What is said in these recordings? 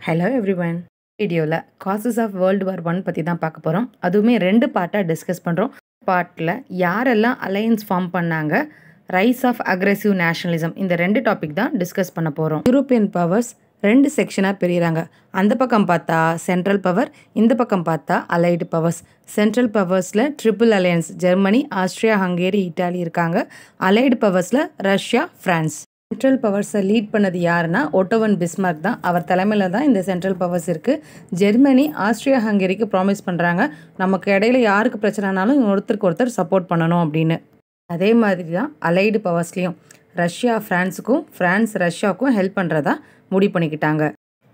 Hello everyone. வீடியோவில் causes of world war 1 பற்றி தான் பார்க்க போகிறோம். அதுவுமே 2 பார்ட்டாக டிஸ்கஸ் பண்ணுறோம். பார்ட்டில் யாரெல்லாம் அலையன்ஸ் ஃபார்ம் பண்ணாங்க, ரைஸ் ஆஃப் அக்ரெசிவ் நேஷனலிசம், இந்த 2 டாபிக் தான் டிஸ்கஸ் பண்ண போகிறோம். யூரோப்பியன் பவர்ஸ் 2 செக்ஷனாக பிரிகிறாங்க. அந்த பக்கம் பார்த்தா சென்ட்ரல் பவர், இந்த பக்கம் பார்த்தா அலைடு பவர்ஸ். சென்ட்ரல் பவர்ஸில் triple alliance Germany, Austria, Hungary, Italy இருக்காங்க. அலைடு பவர்ஸில் ரஷ்யா, ஃப்ரான்ஸ். சென்ட்ரல் பவர்ஸை லீட் பண்ணது யாருன்னா ஓட்டோவன் பிஸ்மார்க் தான். அவர் தலைமையில் தான் இந்த சென்ட்ரல் பவர்ஸ் இருக்குது. ஜெர்மனி ஆஸ்திரியா ஹங்கேரிக்கு ப்ராமிஸ் பண்ணுறாங்க, நமக்கு இடையில யாருக்கு பிரச்சனைனாலும் ஒருத்தருக்கு ஒருத்தர் சப்போர்ட் பண்ணணும் அப்படின்னு. அதே மாதிரி தான் அலைடு பவர்ஸ்லேயும் ரஷ்யா ஃப்ரான்ஸுக்கும், ஃப்ரான்ஸ் ரஷ்யாவுக்கும் ஹெல்ப் பண்ணுறதா முடிவு பண்ணிக்கிட்டாங்க.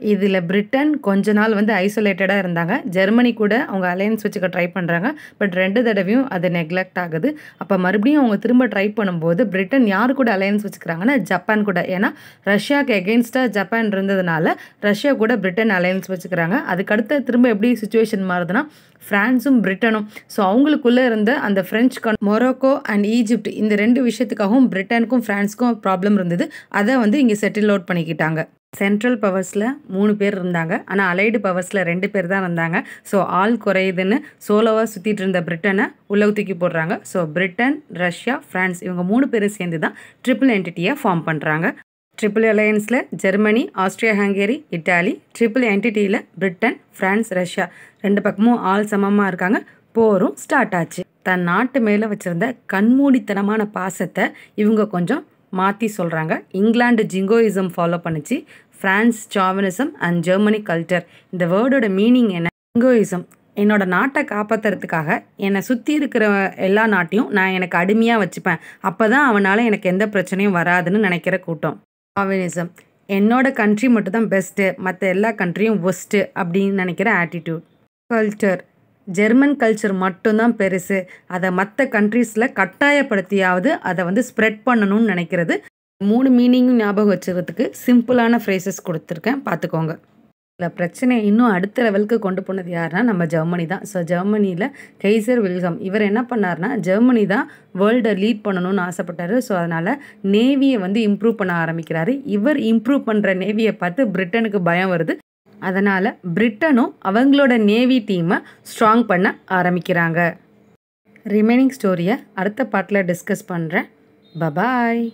இதில் பிரிட்டன் கொஞ்ச நாள் ஐசோலேட்டடாக இருந்தாங்க. ஜெர்மனி கூட அவங்க அலையன்ஸ் வச்சுக்க ட்ரை பண்ணுறாங்க. பட் 2 தடவையும் அது நெக்லெக்ட் ஆகுது. அப்போ மறுபடியும் அவங்க திரும்ப ட்ரை பண்ணும்போது பிரிட்டன் யார் கூட அலையன்ஸ் வச்சுக்கிறாங்கன்னா ஜப்பான் கூட. ஏன்னா ரஷ்யாவுக்கு எகென்ஸ்டாக ஜப்பான் இருந்ததுனால ரஷ்யா கூட பிரிட்டன் அலையன்ஸ் வச்சுக்கிறாங்க. அதுக்கடுத்து திரும்ப எப்படி சுச்சுவேஷன் மாறுதுன்னா ஃப்ரான்ஸும் பிரிட்டனும், ஸோ அவங்களுக்குள்ளே இருந்த அந்த ஃப்ரெஞ்ச் மொரோக்கோ அண்ட் ஈஜிப்ட், இந்த 2 விஷயத்துக்காகவும் பிரிட்டனுக்கும் ஃப்ரான்ஸுக்கும் ப்ராப்ளம் இருந்தது. அதை இங்கே செட்டில் அவுட் பண்ணிக்கிட்டாங்க. சென்ட்ரல் பவர்ஸில் 3 பேர் இருந்தாங்க, ஆனால் அலைடு பவர்ஸில் 2 பேர் தான் இருந்தாங்க. ஸோ ஆள் குறையுதுன்னு சோலோவாக சுற்றிட்டு இருந்த பிரிட்டனை உள்ள தூக்கி போடுறாங்க. ஸோ பிரிட்டன், ரஷ்யா, ஃப்ரான்ஸ் இவங்க 3 பேரும் சேர்ந்து தான் ட்ரிபிள் என்டிட்டியை ஃபார்ம் பண்ணுறாங்க. ட்ரிபிள் அலையன்ஸில் Germany, Austria, Hungary, Italy. Triple என்டிட்டியில் பிரிட்டன், ஃப்ரான்ஸ், ரஷ்யா 2 பக்கமும் ஆள் சமமாக இருக்காங்க. போரும் ஸ்டார்ட் ஆச்சு. தன் நாட்டு மேலே வச்சுருந்த கண்மூடித்தனமான பாசத்தை இவங்க கொஞ்சம் மாற்றி சொல்கிறாங்க. இங்கிலாந்து ஜிங்கோயிசம் ஃபாலோ பண்ணிச்சு. France chauvinism and Germany culture. இந்த வேர்டோட மீனிங் என்ன? ஜிங்கோயிசம் என்னோட நாட்டை காப்பாற்றுறதுக்காக என்னை சுற்றி இருக்கிற எல்லா நாட்டையும் நான் எனக்கு அடிமையாக வச்சுப்பேன், அப்போ தான் அவனால் எனக்கு எந்த பிரச்சனையும் வராதுன்னு நினைக்கிற கூட்டம். சாவனிசம் என்னோட கண்ட்ரி மட்டும் தான் பெஸ்ட்டு, மற்ற எல்லா கண்ட்ரியும் ஒஸ்ட்டு அப்படின்னு நினைக்கிற ஆட்டிடியூட். கல்ச்சர் ஜெர்மன் கல்ச்சர் மட்டும்தான் பெருசு, அதை மற்ற கண்ட்ரீஸில் கட்டாயப்படுத்தியாவது அதை ஸ்ப்ரெட் பண்ணணும்னு நினைக்கிறது. 3 மீனிங்கும் ஞாபகம் வச்சுக்கிறதுக்கு சிம்பிளான ஃப்ரேசஸ் கொடுத்துருக்கேன், பார்த்துக்கோங்க. இதில் பிரச்சனையை இன்னும் அடுத்த லெவலுக்கு கொண்டு போனது யாருன்னா நம்ம ஜெர்மனி தான். ஸோ ஜெர்மனியில் கைசர் வில்ஹெல்ம் இவர் என்ன பண்ணார்னா, ஜெர்மனி தான் வேர்ல்டை லீட் பண்ணணும்னு ஆசைப்பட்டார். ஸோ அதனால் நேவியை இம்ப்ரூவ் பண்ண ஆரம்பிக்கிறாரு. இவர் இம்ப்ரூவ் பண்ணுற நேவியை பார்த்து பிரிட்டனுக்கு பயம் வருது. அதனால் பிரிட்டனும் அவங்களோட நேவி டீமை ஸ்ட்ராங் பண்ண ஆரம்பிக்கிறாங்க. ரிமைனிங் ஸ்டோரியை அடுத்த பார்ட்டில் டிஸ்கஸ் பண்ணுறேன். பபாய்.